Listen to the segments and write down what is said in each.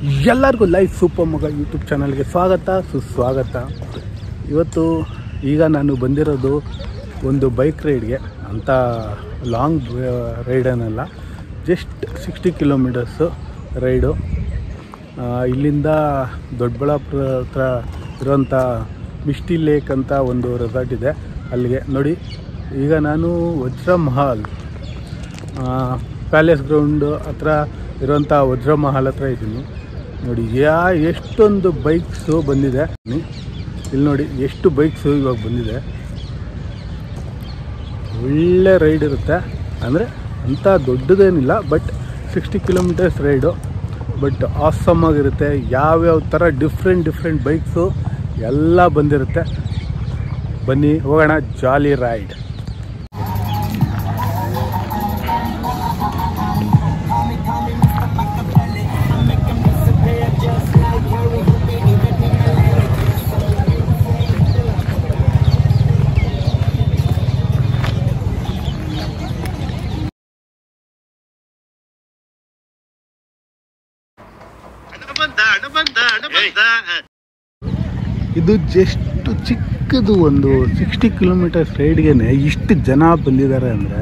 ಎಲ್ಲರಿಗೂ life super ಮಗ YouTube ಚಾನಲ್ಗೆ ಸ್ವಾಗತ ಸುಸ್ವಾಗತ. ಇವತ್ತು ಈಗ ನಾನು ಬಂದಿರೋದು ಒಂದು ಬೈಕ್ ರೈಡ್ಗೆ. ಅಂಥ ಲಾಂಗ್ ರೈಡನ್ನಲ್ಲ, ಜಸ್ಟ್ 60 ಕಿಲೋಮೀಟರ್ಸು ರೈಡು. ಇಲ್ಲಿಂದ ದೊಡ್ಡಬಳ್ಳಾಪುರ ಹತ್ರ ಇರೋಂಥ ಮಿಸ್ಟಿ ಲೇಕ್ ಅಂತ ಒಂದು ರೆಸಾರ್ಟ್ ಇದೆ, ಅಲ್ಲಿಗೆ ನೋಡಿ. ಈಗ ನಾನು ವಜ್ರ ಮಹಲ್ ಪ್ಯಾಲೇಸ್ ಗ್ರೌಂಡ್ ಹತ್ರ ಇರೋಂಥ ವಜ್ರ ಮಹಲ್ ಹತ್ರ ಇದ್ದೀನಿ ನೋಡಿ. ಎಷ್ಟೊಂದು ಬೈಕ್ಸು ಬಂದಿದೆ ಇಲ್ಲಿ ನೋಡಿ, ಎಷ್ಟು ಬೈಕ್ಸು ಇವಾಗ ಬಂದಿದೆ. ಒಳ್ಳೆ ರೈಡ್ ಇರುತ್ತೆ, ಅಂದರೆ ಅಂಥ ದೊಡ್ಡದೇನಿಲ್ಲ, but 60 kilometres ride, but awesome ಆಗಿರುತ್ತೆ. ಯಾವ್ಯಾವ ಥರ ಡಿಫ್ರೆಂಟ್ ಬೈಕ್ಸು ಎಲ್ಲ ಬಂದಿರುತ್ತೆ. ಬನ್ನಿ ಹೋಗೋಣ, ಜಾಲಿ ರೈಡ್. ಇದು ಜಸ್ಟ್ ಚಿಕ್ಕದು ಒಂದು 60 ಕಿಲೋಮೀಟರ್ಸ್ ರೈಡ್ಗೆ ಇಷ್ಟು ಜನ ಬಂದಿದ್ದಾರೆ ಅಂದರೆ,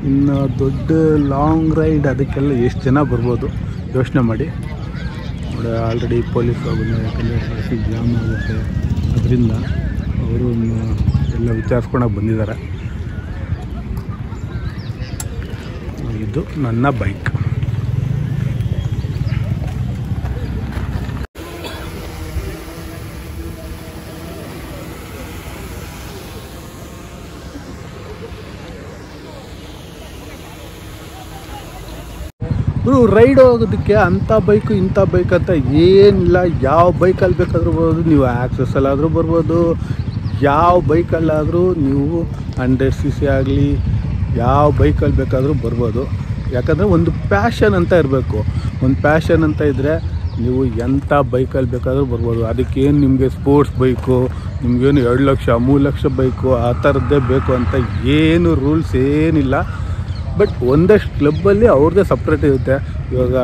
ಇನ್ನು ದೊಡ್ಡ ಲಾಂಗ್ ರೈಡ್ ಅದಕ್ಕೆಲ್ಲ ಎಷ್ಟು ಜನ ಬರ್ಬೋದು ಯೋಚನೆ ಮಾಡಿ ನೋಡಿ. ಆಲ್ರೆಡಿ ಪೊಲೀಸ್ ಬಂದಿದ್ದಾರೆ, ಯಾಕಂದರೆ ಟ್ರಾಫಿಕ್ ಜಾಮ್ ಆಗುತ್ತೆ, ಅದರಿಂದ ಅವರು ಎಲ್ಲ ವಿಚಾರಿಸ್ಕೊಳಕ್ಕೆ ಬಂದಿದ್ದಾರೆ. ಇದು ನನ್ನ ಬೈಕ್. ರೈಡ್ ಹೋಗೋದಕ್ಕೆ ಅಂಥ ಬೈಕು ಇಂಥ ಬೈಕ್ ಅಂತ ಏನಿಲ್ಲ. ಯಾವ ಬೈಕಲ್ಲಿ ಬೇಕಾದರೂ ಬರ್ಬೋದು, ನೀವು ಆಕ್ಸಸ್ಸಲ್ಲಾದರೂ ಬರ್ಬೋದು, ಯಾವ ಬೈಕಲ್ಲಾದರೂ ನೀವು 100cc ಆಗಲಿ ಯಾವ ಬೈಕಲ್ಲಿ ಬೇಕಾದರೂ ಬರ್ಬೋದು. ಯಾಕಂದರೆ ಒಂದು ಪ್ಯಾಷನ್ ಅಂತ ಇರಬೇಕು. ಒಂದು ಪ್ಯಾಷನ್ ಅಂತ ಇದ್ದರೆ ನೀವು ಎಂಥ ಬೈಕಲ್ಲಿ ಬೇಕಾದರೂ ಬರ್ಬೋದು. ಅದಕ್ಕೇನು ನಿಮಗೆ ಸ್ಪೋರ್ಟ್ಸ್ ಬೈಕು, ನಿಮಗೇನು 2 ಲಕ್ಷ 3 ಲಕ್ಷ ಬೈಕು ಆ ಥರದ್ದೇ ಬೇಕು ಅಂತ ಏನು ರೂಲ್ಸ್ ಏನಿಲ್ಲ. ಬಟ್ ಒಂದಷ್ಟು ಕ್ಲಬ್ಬಲ್ಲಿ ಅವ್ರದ್ದೇ ಸಪ್ರೇಟ್ ಇರುತ್ತೆ. ಇವಾಗ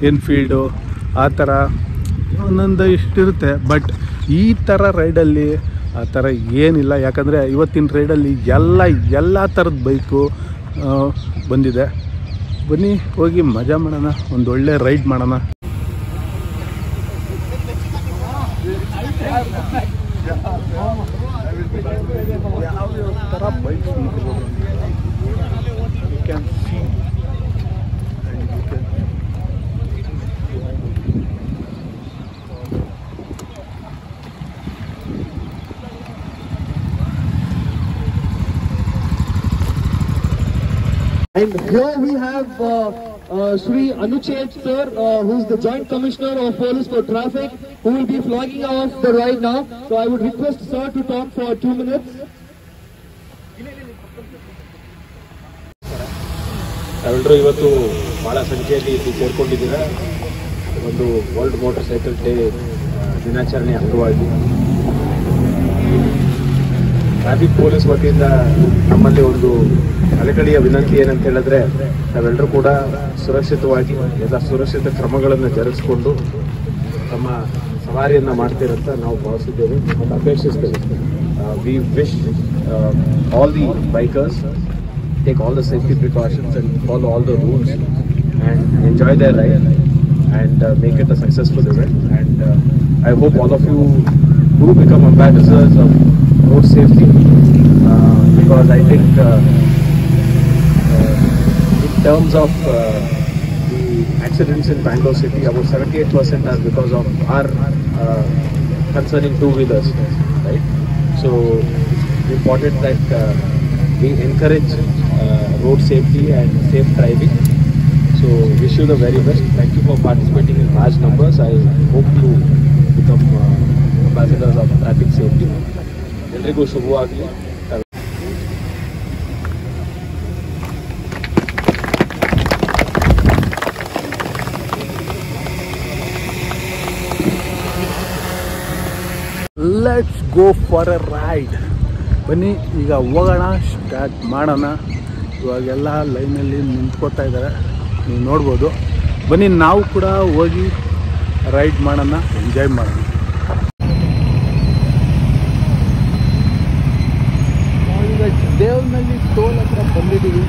ಎನ್ಫೀಲ್ಡು ಆ ಥರ ಒಂದೊಂದು ಇಷ್ಟಿರುತ್ತೆ. ಬಟ್ ಈ ಥರ ರೈಡಲ್ಲಿ ಆ ಥರ ಏನಿಲ್ಲ. ಯಾಕಂದರೆ ಇವತ್ತಿನ ರೈಡಲ್ಲಿ ಎಲ್ಲ ಥರದ ಬೈಕು ಬಂದಿದೆ. ಬನ್ನಿ ಹೋಗಿ ಮಜಾ ಮಾಡೋಣ, ಒಂದು ಒಳ್ಳೆ ರೈಡ್ ಮಾಡೋಣ. ಯಾವ ಥರ ಬೈಕ್ಸ್ ನೋಡ್ಬೋದು, you can see and you can and here we have Shri Anuchet sir, who is the Joint Commissioner of Police for Traffic, who will be flagging off the ride now. So I would request sir to talk for 2 minutes. ನಾವೆಲ್ಲರೂ ಇವತ್ತು ಭಾಳ ಸಂಖ್ಯೆಯಲ್ಲಿ ಇಲ್ಲಿ ಸೇರ್ಕೊಂಡಿದ್ದೀರ ಒಂದು world motor cycle day ದಿನಾಚರಣೆ ಅಂಗವಾಗಿ. Traffic police ವತಿಯಿಂದ ನಮ್ಮಲ್ಲಿ ಒಂದು ಕಳಕಳಿಯ ವಿನಂತಿ ಏನಂತ ಹೇಳಿದ್ರೆ, ನಾವೆಲ್ಲರೂ ಕೂಡ ಸುರಕ್ಷಿತವಾಗಿ ಎಲ್ಲ ಸುರಕ್ಷಿತ ಕ್ರಮಗಳನ್ನು ಜರುಗಿಸ್ಕೊಂಡು ತಮ್ಮ ಸವಾರಿಯನ್ನು ಮಾಡ್ತೀರಂತ ನಾವು ಭಾವಿಸಿದ್ದೇವೆ ಮತ್ತು ಅಪೇಕ್ಷಿಸ್ತೇವೆ. We wish all the bikers take all the safety precautions and follow all the rules and enjoy their ride and make it a successful event. And I hope all of you do become ambassadors of road safety, because I think in terms of the accidents in Bangalore city, about 78% are because of our concerning two-wheelers, right? So it's important that we encourage road safety and safe driving. So wish you the very best. Thank you for participating in large numbers. I hope to become ambassadors of traffic safety. Eldrigu shubhavagli. Let's go for a ride. ಬನ್ನಿ ಈಗ ಹೋಗೋಣ, start ಮಾಡೋಣ. ಇವಾಗೆಲ್ಲ ಲೈನಲ್ಲಿ ನಿಂತ್ಕೋತಾ ಇದ್ದಾರೆ, ನೀವು ನೋಡ್ಬೋದು. ಬನ್ನಿ ನಾವು ಕೂಡ ಹೋಗಿ ರೈಡ್ ಮಾಡೋಣ, ಎಂಜಾಯ್ ಮಾಡೋಣ. ನಾವೀಗ ದೇವನಹಳ್ಳಿ ಟೋಲ್ ಹತ್ರ ಬಂದಿದ್ದೀವಿ.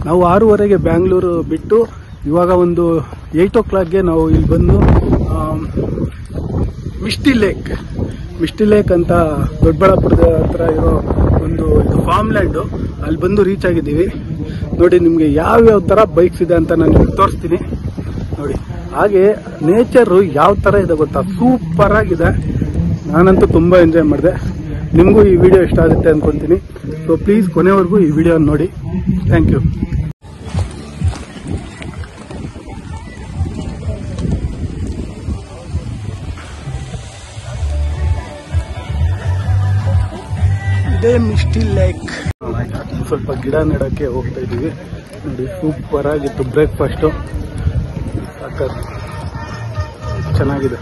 ನಾವು 6:30ಗೆ ಬ್ಯಾಂಗ್ಳೂರು ಬಿಟ್ಟು ಇವಾಗ ಒಂದು 8 o'clockಗೆ ನಾವು ಇಲ್ಲಿ ಬಂದು ಮಿಸ್ಟಿ ಲೇಕ್ ಅಂತ ದೊಡ್ಡಬಳ್ಳಾಪುರದ ಹತ್ರ ಇರೋ ಒಂದು ಫಾರ್ಮ್ ಲ್ಯಾಂಡು, ಅಲ್ಲಿ ಬಂದು ರೀಚ್ ಆಗಿದ್ದೀವಿ. ನೋಡಿ, ನಿಮಗೆ ಯಾವ್ಯಾವ ಥರ ಬೈಕ್ಸ್ ಇದೆ ಅಂತ ನಾನು ನಿಮ್ಗೆ ತೋರಿಸ್ತೀನಿ ನೋಡಿ. ಹಾಗೆ ನೇಚರು ಯಾವ ಥರ ಇದೆ ಗೊತ್ತಾ, ಸೂಪರ್ ಆಗಿದೆ. ನಾನಂತೂ ತುಂಬ ಎಂಜಾಯ್ ಮಾಡಿದೆ. ನಿಮಗೂ ಈ ವಿಡಿಯೋ ಇಷ್ಟ ಆಗುತ್ತೆ ಅಂದ್ಕೊತೀನಿ. ಸೊ ಪ್ಲೀಸ್ ಕೊನೆವರೆಗೂ ಈ ವಿಡಿಯೋ ನೋಡಿ. Thank you. ಇದೇ ಮಿಸ್ಟಿ ಲೇಕ್. ಸ್ವಲ್ಪ ಗಿಡ ನೆಡಕ್ಕೆ ಹೋಗ್ತಾ ಇದ್ದೀವಿ ನೋಡಿ. ಸೂಪರ್ ಆಗಿತ್ತು ಬ್ರೇಕ್ಫಾಸ್ಟು, ಚೆನ್ನಾಗಿದೆ.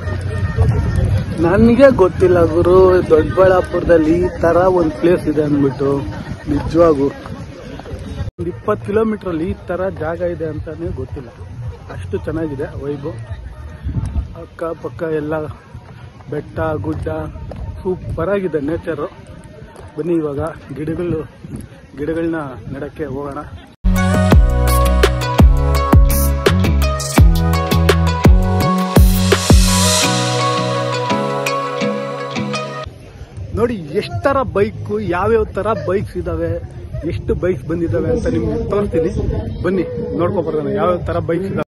ನನಗೆ ಗೊತ್ತಿಲ್ಲ ಗುರು, ದೊಡ್ಡಬಳ್ಳಾಪುರದಲ್ಲಿ ಈ ಥರ ಒಂದು ಪ್ಲೇಸ್ ಇದೆ ಅಂದ್ಬಿಟ್ಟು. ನಿಜವಾಗೂ ಒಂದು 20 ಕಿಲೋಮೀಟ್ರಲ್ಲಿ ಈ ಥರ ಜಾಗ ಇದೆ ಅಂತಾನೆ ಗೊತ್ತಿಲ್ಲ. ಅಷ್ಟು ಚೆನ್ನಾಗಿದೆ ವೈಬು. ಅಕ್ಕಪಕ್ಕ ಎಲ್ಲ ಬೆಟ್ಟ ಗುಡ್ಡ, ಸೂಪರ್ ಆಗಿದೆ ನೇಚರು. ಬನ್ನಿ ಇವಾಗ ಗಿಡಗಳನ್ನ ನೆಡಕ್ಕೆ ಹೋಗೋಣ. ನೋಡಿ ಎಷ್ಟು ಥರ ಬೈಕು, ಯಾವ್ಯಾವ ಥರ ಬೈಕ್ಸ್ ಇದ್ದಾವೆ, ಎಷ್ಟು ಬೈಕ್ಸ್ ಬಂದಿದ್ದಾವೆ ಅಂತ ನಿಮ್ಗೆ ತೋರಿಸ್ತೀನಿ. ಬನ್ನಿ ನೋಡ್ಕೊಬರೋಣ ಯಾವ್ಯಾವ ಥರ ಬೈಕ್ಸ್ ಇದ್ದಾವೆ.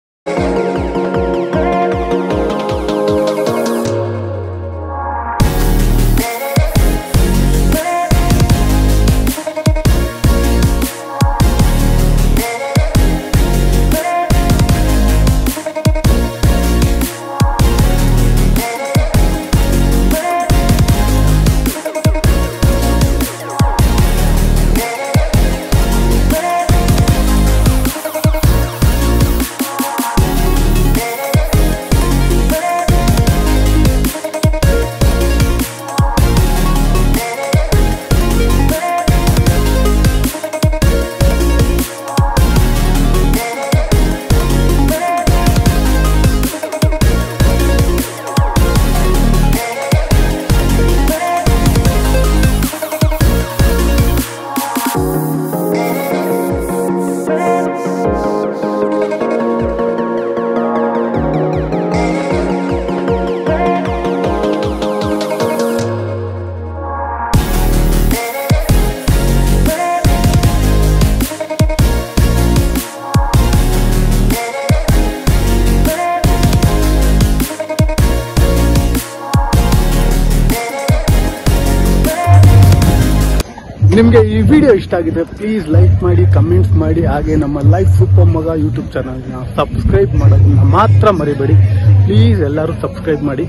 ನಿಮಗೆ ಈ ವಿಡಿಯೋ ಇಷ್ಟ ಆಗಿದೆ ಪ್ಲೀಸ್ ಲೈಕ್ ಮಾಡಿ, ಕಮೆಂಟ್ಸ್ ಮಾಡಿ, ಹಾಗೆ ನಮ್ಮ ಲೈಫ್ ಸೂಪರ್ ಮಗ ಯೂಟ್ಯೂಬ್ ಚಾನಲ್ನ ಸಬ್ಸ್ಕ್ರೈಬ್ ಮಾಡೋದನ್ನ ಮಾತ್ರ ಮರಿಬೇಡಿ. ಪ್ಲೀಸ್ ಎಲ್ಲರೂ ಸಬ್ಸ್ಕ್ರೈಬ್ ಮಾಡಿ.